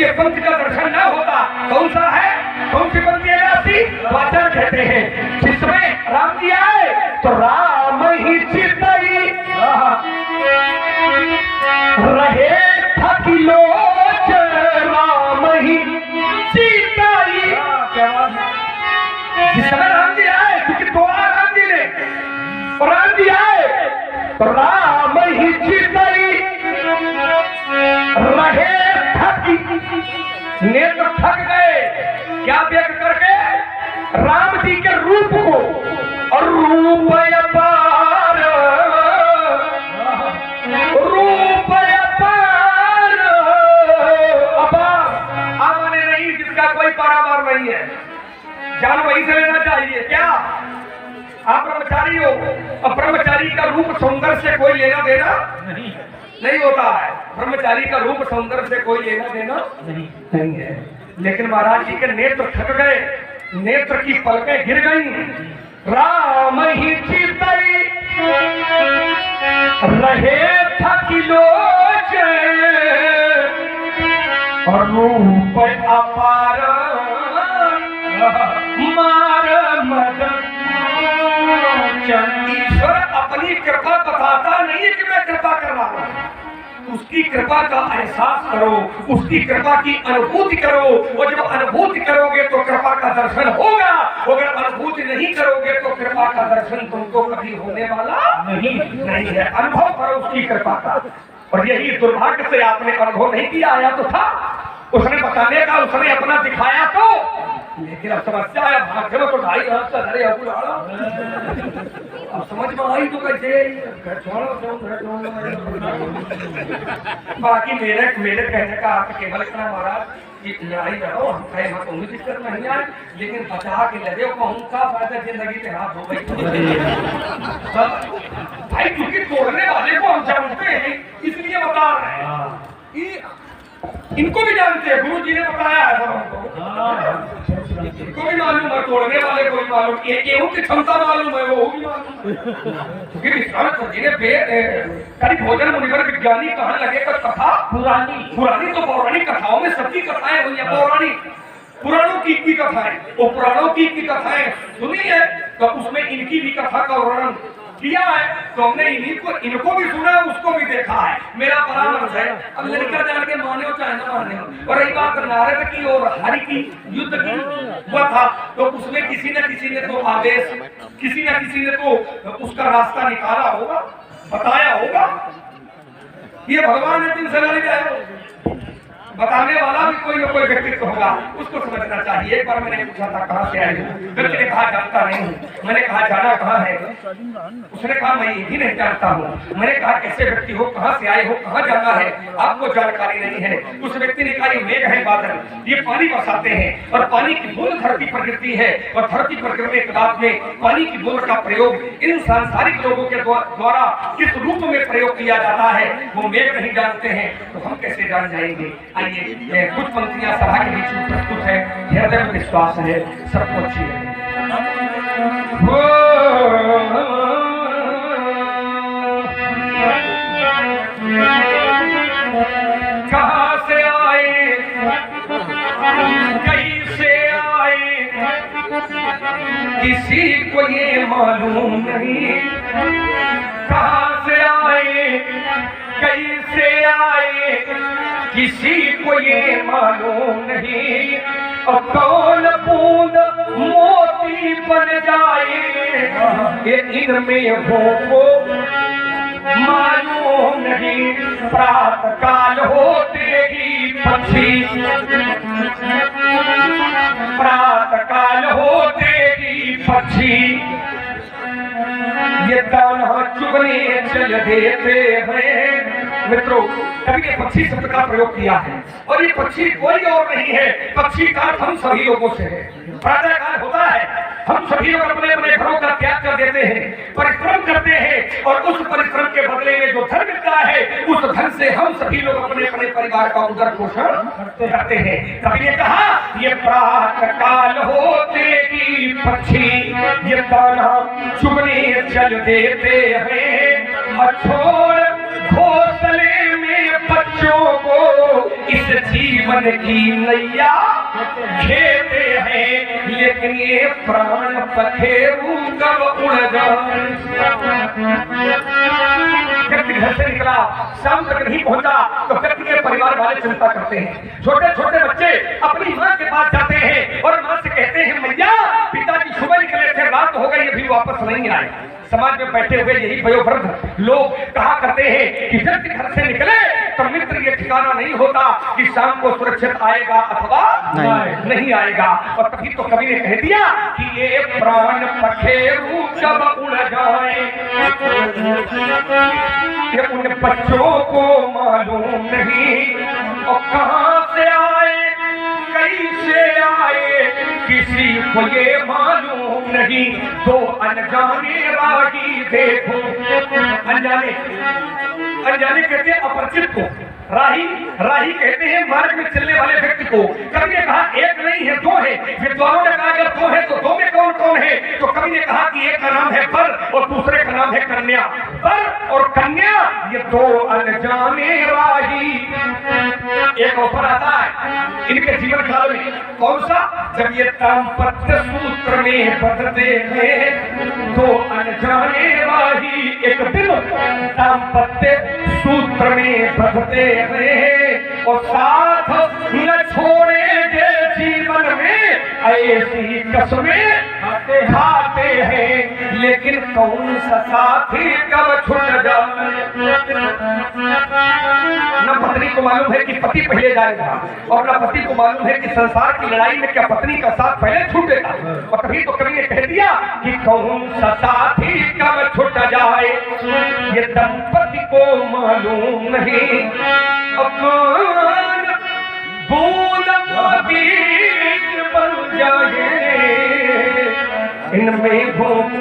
ये पंक्ति का दर्शन न होता। कौन सा है, कौन सी पंक्ति है? वाचन कहते हैं जिसमें राम जी आए तो राम ही चितई रहे थकिलोच, राम ही चितई। जिस समय राम जी आए, क्योंकि बोला राम जी ने, और राम जी आए तो राम ही चितई रहे थकी, नेत्र थक गए। क्या व्यक्त करके? राम जी के रूप को, और रूप अपार, रूप अपार, अपार आने नहीं, जिसका कोई पारावार नहीं है। जान वहीं से लेना चाहिए। क्या आप ब्रह्मचारी हो, और ब्रह्मचारी का रूप सौंदर्य से कोई लेना देना नहीं होता है। ब्रह्मचारी का रूप सौंदर्य से कोई लेना देना नहीं है। लेकिन महाराज जी के नेत्र थक गए, नेत्र की पलकें गिर गईं। राम ही चितई रहे थकिलोच, और रूप अपार मार मदन। ईश्वर अपनी कृपा बताता नहीं है कि मैं कृपा कर रहा हूं, उसकी कृपा का एहसास करो, उसकी कृपा की अनुभूति करो। और जब अनुभूति करोगे तो कृपा का दर्शन होगा, अगर अनुभूति नहीं करोगे तो कृपा का दर्शन तुमको कभी होने वाला नहीं है। अनुभव करो उसकी कृपा का। और यही दुर्भाग्य से आपने अनुभव नहीं किया। आया तो था, उसने बताने का, उसने अपना दिखाया तो, लेकिन अब समस्या है भाग्य में तो 2.5 हाथ से धरे अब समझ में आई तो कैसे। बाकी मेरे कहने का अर्थ केवल इतना महाराज कि लड़ाई लड़ो, हम कहे मत, कोई दिक्कत नहीं है, लेकिन बचा के लगे का फायदा जिंदगी के हाथ हो गई। भाई क्योंकि तोड़ने वाले को हम जानते हैं, इसलिए बता रहे हैं। इनको भी जानते हैं, गुरु जी ने बताया है इनको भी मालूम है, तोड़ने वाले को भी मालूम, गेहूं की क्षमता मालूम है, वो भी मालूम। क्योंकि विश्वामित्र जी ने कभी भोजन मुनिवर विज्ञानी कहने लगे कि कथा पुरानी तो पौराणिक कथाओं में सबकी कथाएं हुई है। पौराणिक पुराणों की कथाएं, वो पुराणों की कथाएं सुनी है, तो उसमें इनकी भी कथा का वर्णन किया है। तो हमने इनको भी सुना है, उसको भी देखा है। मेरा परामर्श है, अब लड़का जान के माने हो चाहे ना माने हो। और रही बात नारद की और हरि की युद्ध की हुआ था, तो उसमें किसी न किसी ने तो आदेश, किसी न किसी ने तो उसका रास्ता निकाला होगा, बताया होगा। ये भगवान ने दिन से जाए, बताने वाला भी कोई न कोई व्यक्तित्व होगा, उसको समझना चाहिए। एक बार मैंने पूछा था कहाँ से आए हो, व्यक्ति ने कहा जानता नहीं हूँ। मैंने कहा जाना कहाँ है, उसने कहा मैं यही नहीं जानता हूँ। मैंने कहा कैसे व्यक्ति हो, कहाँ से आए हो, कहाँ जाना है, आपको जानकारी नहीं है। उस व्यक्ति ने कहा ये मेघ है, बादल, ये पानी बरसाते हैं, और पानी की बूंद धरती पर गिरती है, और धरती पर गिरने के बाद में पानी की बूंद का प्रयोग इन सांसारिक लोगों के द्वारा किस रूप में प्रयोग किया जाता है, वो मेघ नहीं जानते हैं, तो हम कैसे जान जाएंगे। आइए कुछ पंक्तियां सभा के बीच में प्रस्तुत है। हृदय में विश्वास है, सबको अच्छी है। कहाँ से आए, कैसे आए, किसी को ये मालूम नहीं। कहाँ से आए, कैसे आए, किसी को ये मालूम नहीं। और कौन बूंद मोती बन जाए, ये इनमें हो को मालूम नहीं। प्रातः काल होते ही पक्षी, प्रातः काल होते ही पक्षी ये दाना चुगने चल देते हैं। मित्रों, कभी ने पक्षी शब्द का प्रयोग किया है, और ये पक्षी कोई और नहीं है, पक्षी का हम सभी लोगों से है। प्रातः काल होता है, हम सभी लोग अपने अपने घरों का त्याग कर देते हैं, परिश्रम करते हैं, और उस परिश्रम के बदले में जो धन मिलता है, उस धन से हम सभी लोग अपने अपने परिवार का उदर पोषण करते हैं। कभी ने कहा ये प्रातः काल होते ही पक्षी ये दाना चुगने चल देते हैं। छोड़ घोंसले में बच्चों को इस जीवन की नैया खेते हैं, लेकिन ये प्राण पखेरु कब उड़ जाए। व्यक्ति घर से निकला, शाम तक नहीं पहुंचा तो व्यक्ति के परिवार वाले चिंता करते हैं। छोटे छोटे बच्चे अपनी माँ के पास जाते हैं और माँ से कहते हैं, मैया पिताजी सुबह निकले थे, रात हो गई, अभी वापस नहीं आए। समाज में बैठे हुए यही वयोवृद्ध लोग कहा करते हैं कि व्यक्ति घर से निकले तो मित्र ये ठिकाना नहीं होता कि शाम को सुरक्षित आएगा अथवा नहीं आएगा। और तभी तो कवि ने कह दिया कि ये प्राण पखेरु कब उड़ जाए, ये उन बच्चों को मालूम नहीं और कहां से आए कैसे आए किसी को ये मालूम नहीं। दो अनजाने राही देखो, अनजाने अनजाने कहते हैं अपरिचित को, राही राही कहते हैं मार्ग में चलने वाले व्यक्ति को। कवि ने कहा एक नहीं है दो है, विद्वानों ने कहा अगर दो है तो दो में कौन कौन है, तो कवि ने कहा कि एक का नाम है बर और दूसरे का नाम है कन्या। बर और कन्या ये दो अनजाने राही। एक ऑफर आता है इनके जीवन काल में, कौन सा, जब ये दाम्पत्य सूत्र में बंधते हैं दो अनजाने राही, एक दिन दाम्पत्य सूत्र में बंधते हैं और साथ न छोड़ेंगे जीवन में, ऐसी कसमें खाते हैं, लेकिन कौन सा साथी कब छूट जाए। न पत्नी को मालूम है कि पति पहले जाएगा और न पति को मालूम है कि संसार की लड़ाई में क्या पत्नी का साथ पहले छूटेगा। और तभी तो कवि ने कह दिया कि कौन सा साथी कब छूट जाए, ये दंपति को मालूम नहीं। अकान बूंद मोती बन जाए, इनमें भूख